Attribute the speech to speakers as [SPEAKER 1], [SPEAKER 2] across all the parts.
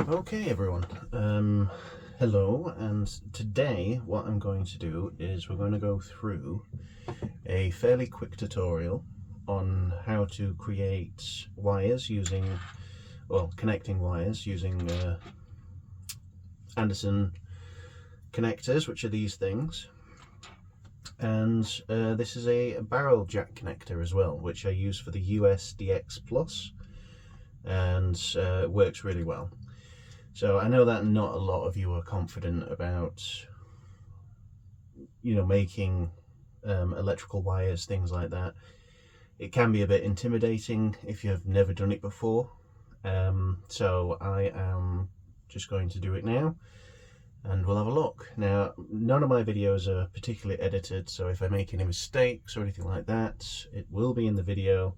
[SPEAKER 1] Okay everyone, hello, and today what I'm going to do is we're going to go through a fairly quick tutorial on how to create wires using, well, connecting wires using Anderson connectors, which are these things, and this is a barrel jack connector as well, which I use for the USDX Plus, and works really well. So I know that not a lot of you are confident about, making electrical wires, things like that. It can be a bit intimidating if you've never done it before. So I am just going to do it now and we'll have a look. Now, none of my videos are particularly edited, so if I make any mistakes or anything like that, it will be in the video,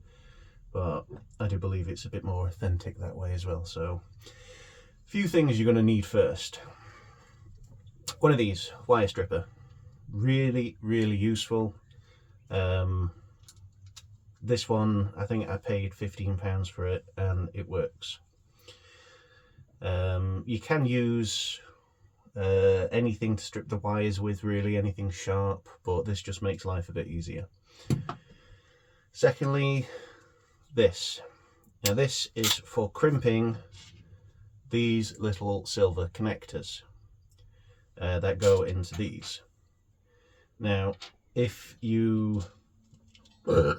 [SPEAKER 1] but I do believe it's a bit more authentic that way as well. So few things you're going to need first. One of these, wire stripper, really useful. This one, I think I paid £15 for it and it works. You can use anything to strip the wires with, really, anything sharp, but this just makes life a bit easier. Secondly, this. Now this is for crimping these little silver connectors that go into these. Now, if you I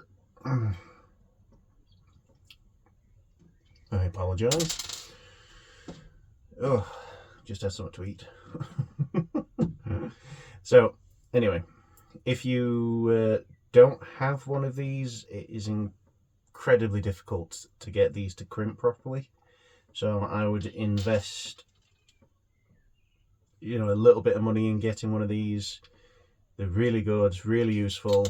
[SPEAKER 1] apologise. Oh, just had something to eat. So, anyway, if you don't have one of these, it is incredibly difficult to get these to crimp properly. So I would invest, a little bit of money in getting one of these. They're really good, really useful,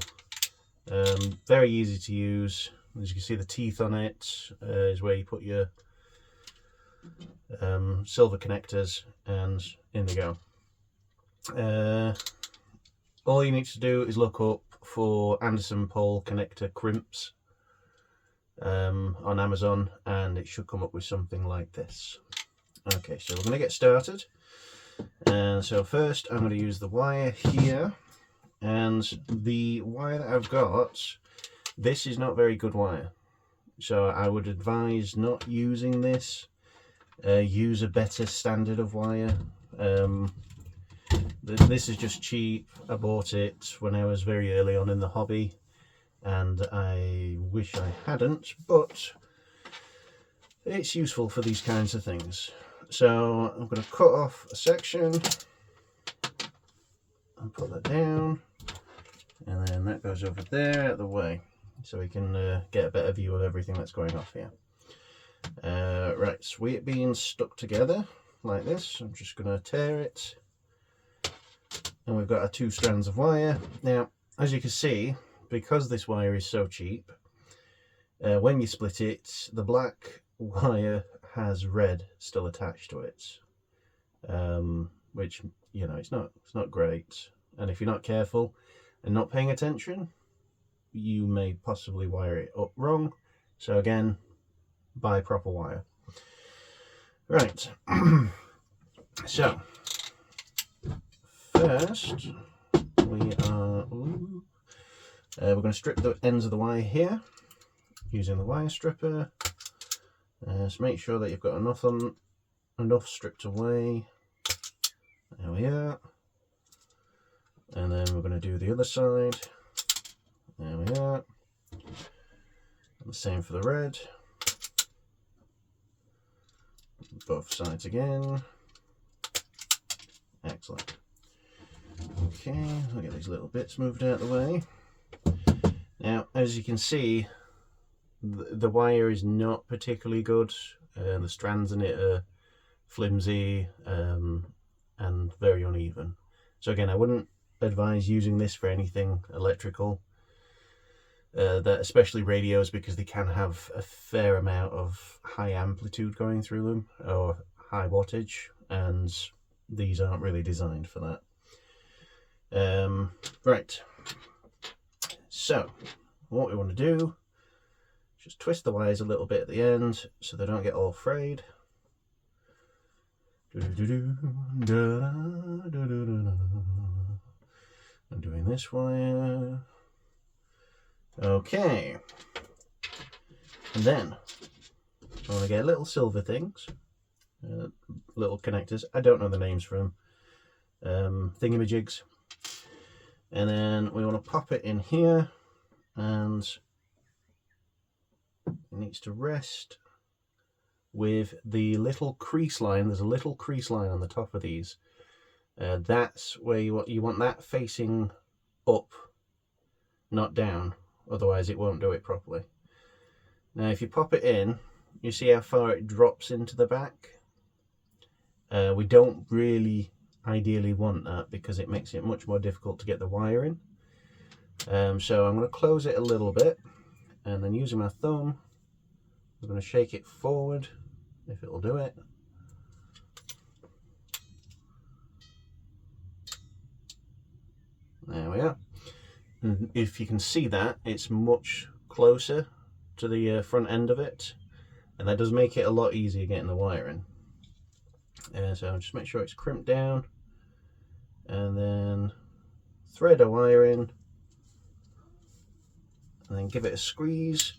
[SPEAKER 1] very easy to use. As you can see, the teeth on it is where you put your silver connectors, and in they go. All you need to do is look up for Anderson Pole connector crimps on Amazon, and it should come up with something like this. Okay, so we're going to get started. And so first I'm going to use the wire here, and the wire that I've got, this is not very good wire, so I would advise not using this. Use a better standard of wire. This is just cheap. I bought it when I was very early on in the hobby, and I wish I hadn't, but it's useful for these kinds of things. So I'm going to cut off a section and put that down, and then that goes over there out of the way, so we can get a better view of everything that's going off here. Right, so it being stuck together like this, I'm just going to tear it, and we've got our two strands of wire. Now, as you can see, because this wire is so cheap, when you split it, the black wire has red still attached to it, which, it's not great. And if you're not careful and not paying attention, you may possibly wire it up wrong. So again, buy proper wire. Right. So first we are we're going to strip the ends of the wire here using the wire stripper. So make sure that you've got enough stripped away. There we are. And then we're going to do the other side. There we are. And the same for the red. Both sides again. Excellent. Okay, I'll get these little bits moved out of the way. Now, as you can see, the wire is not particularly good. The strands in it are flimsy and very uneven. So again, I wouldn't advise using this for anything electrical, especially radios, because they can have a fair amount of high amplitude going through them, or high wattage, and these aren't really designed for that. Right, so what we want to do, just twist the wires a little bit at the end so they don't get all frayed. I'm doing this wire. Okay. And then I want to get little silver things, little connectors. I don't know the names for them. Thingamajigs. And then we want to pop it in here, and it needs to rest with the little crease line. There's a little crease line on the top of these. That's where you want that facing up, not down, otherwise it won't do it properly. Now if you pop it in, you see how far it drops into the back? We don't really ideally want that because it makes it much more difficult to get the wire in. So I'm going to close it a little bit, and then using my thumb I'm going to shake it forward, if it'll do it. There we are. And if you can see that, it's much closer to the front end of it, and that does make it a lot easier getting the wire in. So just make sure it's crimped down, and then thread a wire in, and then give it a squeeze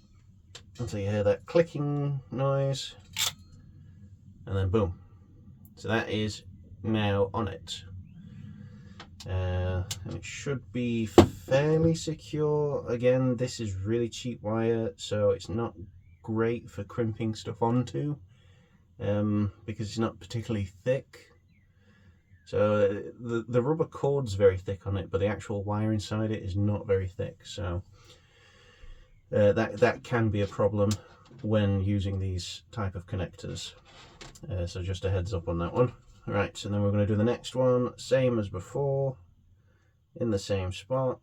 [SPEAKER 1] until you hear that clicking noise, and then boom. So that is now on it. And it should be fairly secure. Again, this is really cheap wire, so it's not great for crimping stuff onto, because it's not particularly thick. So the rubber cord's very thick on it, but the actual wire inside it is not very thick. So that can be a problem when using these type of connectors. So just a heads up on that one. Right, so then we're going to do the next one, same as before, in the same spot,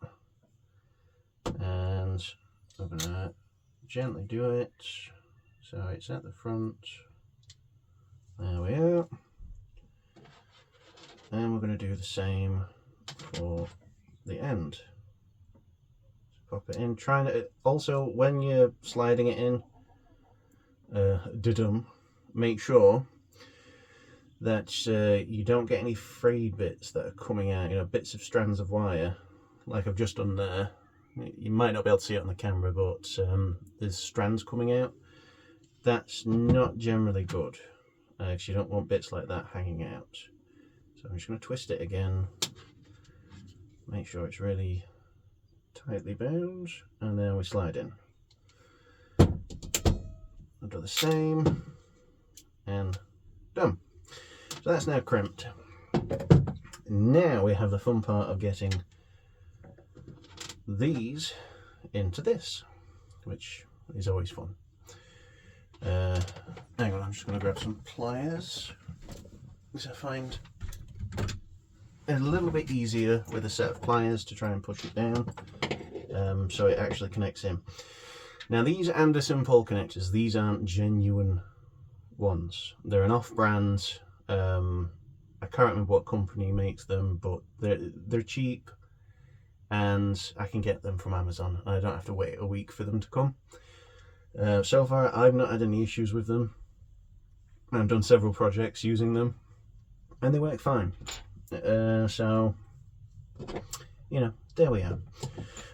[SPEAKER 1] and we're going to gently do it so it's at the front. There we are. And we're going to do the same for the end. So pop it in, trying to also, when you're sliding it in, make sure that you don't get any frayed bits that are coming out, you know, bits of strands of wire like I've just done there. You might not be able to see it on the camera, but there's strands coming out. That's not generally good, because you don't want bits like that hanging out. So I'm just going to twist it again, make sure it's really tightly bound, and then we slide in. I'll do the same, and done. So that's now crimped. Now we have the fun part of getting these into this, which is always fun. Hang on, I'm just going to grab some pliers, because I find it a little bit easier with a set of pliers to try and push it down, so it actually connects in. Now these Anderson pole connectors, these aren't genuine ones. They're an off-brand. I can't remember what company makes them, but they're cheap, and I can get them from Amazon. I don't have to wait a week for them to come. So far I've not had any issues with them. I've done several projects using them and they work fine. So, you know, there we are.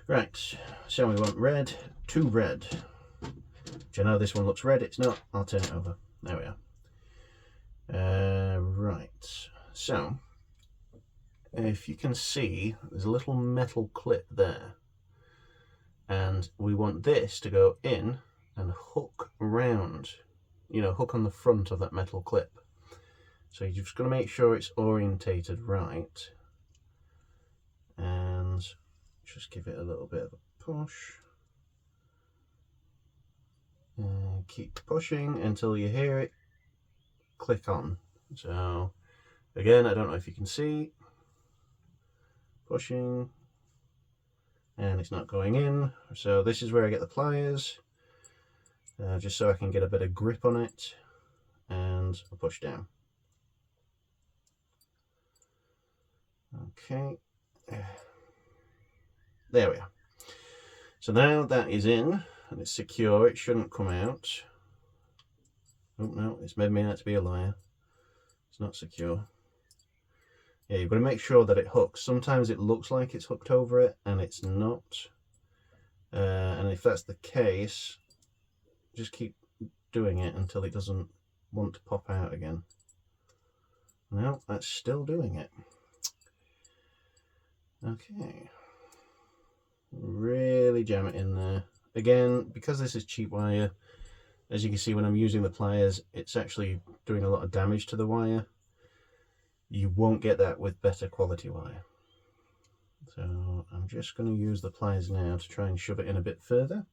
[SPEAKER 1] Right, so we want red to red. Which I know this one looks red, it's not. I'll turn it over. There we are. Right, so if you can see, there's a little metal clip there, and we want this to go in and hook around, you know, hook on the front of that metal clip. So you're just going to make sure it's orientated right, and just give it a little bit of a push, and keep pushing until you hear it click on. So again, I don't know if you can see, pushing, and it's not going in. So this is where I get the pliers, just so I can get a bit of grip on it, and I push down. Okay, there we are. So now that is in and it's secure, it shouldn't come out. Oh no, it's made me out to be a liar. It's not secure. Yeah, you've got to make sure that it hooks. Sometimes it looks like it's hooked over it and it's not. And if that's the case, just keep doing it until it doesn't want to pop out again. No, that's still doing it. Okay. Really jam it in there. Again, because this is cheap wire, as you can see when I'm using the pliers, it's actually doing a lot of damage to the wire. You won't get that with better quality wire. So I'm just going to use the pliers now to try and shove it in a bit further.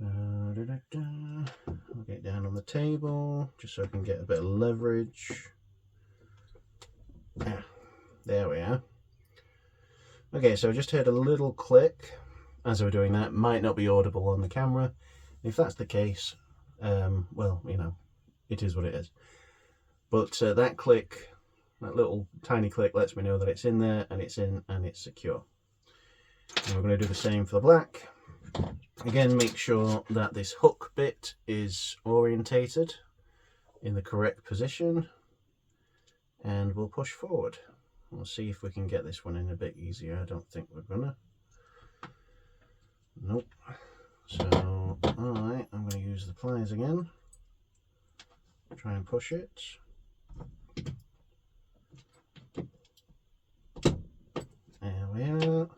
[SPEAKER 1] I'll get it down on the table just so I can get a bit of leverage. There we are. Okay, so I just heard a little click as I was doing that. Might not be audible on the camera. If that's the case, well, you know, it is what it is. But that click, that little tiny click, lets me know that it's in there, and it's in, and it's secure. And we're going to do the same for the black. Again, make sure that this hook bit is orientated in the correct position, and we'll push forward. We'll see if we can get this one in a bit easier. I don't think we're gonna. Nope. So, alright, I'm going to use the pliers again. Try and push it. There we are.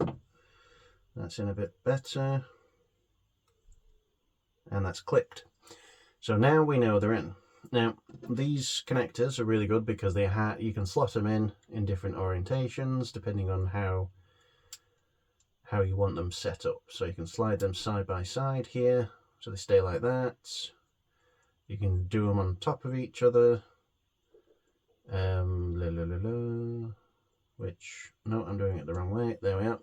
[SPEAKER 1] That's in a bit better. And that's clicked. So now we know they're in. Now, these connectors are really good because they you can slot them in different orientations depending on how you want them set up. So you can slide them side by side here so they stay like that. You can do them on top of each other. Which, no, I'm doing it the wrong way. There we are.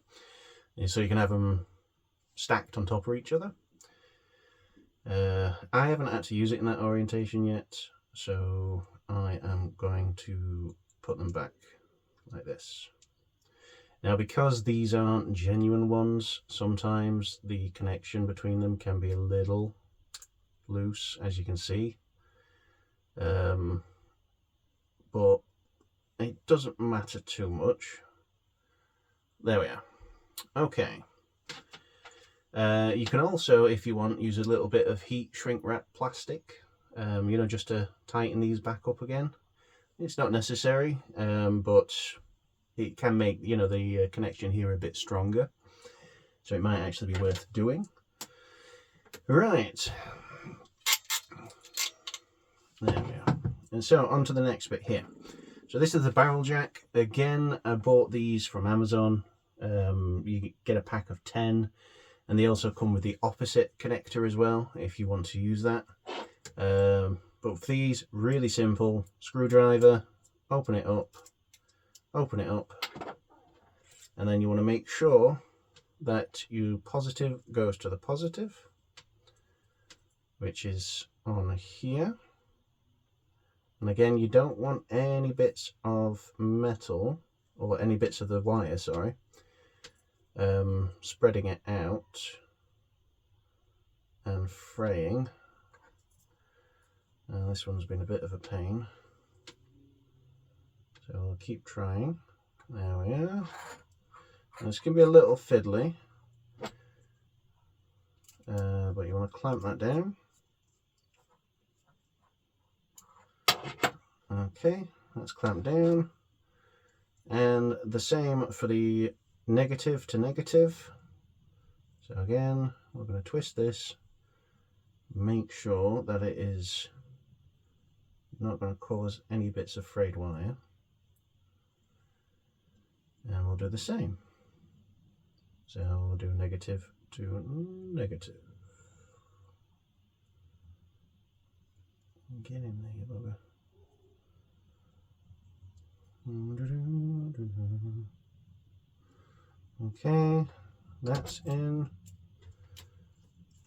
[SPEAKER 1] And so you can have them stacked on top of each other. I haven't had to use it in that orientation yet, so I am going to put them back like this. Now, because these aren't genuine ones, sometimes the connection between them can be a little loose, as you can see. But it doesn't matter too much. There we are. Okay. You can also, if you want, use a little bit of heat shrink wrap plastic, you know, just to tighten these back up again. It's not necessary, but it can make, you know, the connection here a bit stronger. So it might actually be worth doing. Right. There we are. And so on to the next bit here. So this is the barrel jack. Again, I bought these from Amazon. You get a pack of 10. And they also come with the opposite connector as well, if you want to use that. But for these, really simple. Screwdriver, open it up, and then you want to make sure that your positive goes to the positive, which is on here. And again, you don't want any bits of metal, or any bits of the wire, sorry, spreading it out and fraying. This one's been a bit of a pain, so I'll keep trying. There we are. And this can be a little fiddly, but you want to clamp that down. Okay, that's clamped down. And the same for the negative to negative. So again, we're going to twist this, make sure that it is not going to cause any bits of frayed wire, and we'll do the same. So we'll do negative to negative. Get in there, you bugger. Okay, that's in,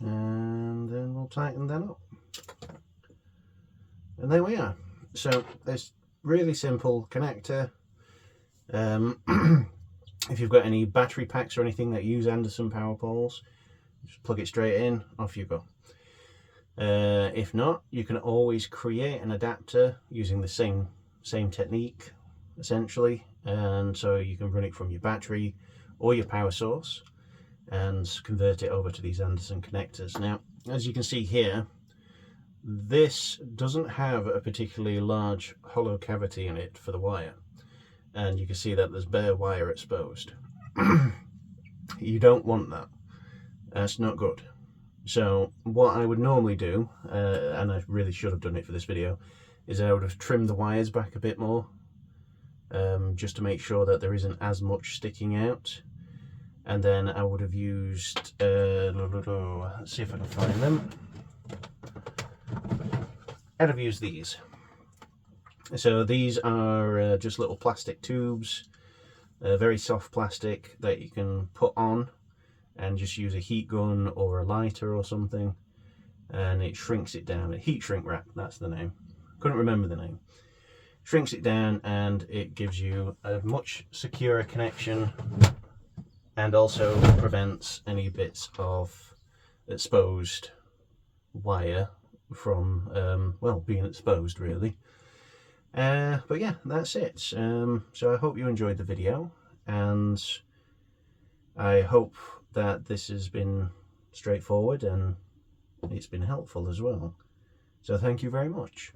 [SPEAKER 1] and then we'll tighten that up. And there we are. So this really simple connector. If you've got any battery packs or anything that use Anderson Powerpoles, just plug it straight in, off you go. If not, you can always create an adapter using the same technique, essentially, and so you can run it from your battery or your power source and convert it over to these Anderson connectors. Now, as you can see here, this doesn't have a particularly large hollow cavity in it for the wire, and you can see that there's bare wire exposed. You don't want that. That's not good. So what I would normally do, and I really should have done it for this video, is I would have trimmed the wires back a bit more, just to make sure that there isn't as much sticking out. And then I would have used, let's see if I can find them. I'd have used these. So these are just little plastic tubes, very soft plastic that you can put on and just use a heat gun or a lighter or something, and it shrinks it down. A heat shrink wrap, that's the name. Couldn't remember the name. Shrinks it down and it gives you a much securer connection, and also prevents any bits of exposed wire from well, being exposed, really. But yeah, that's it. So I hope you enjoyed the video, and I hope that this has been straightforward and it's been helpful as well. So thank you very much.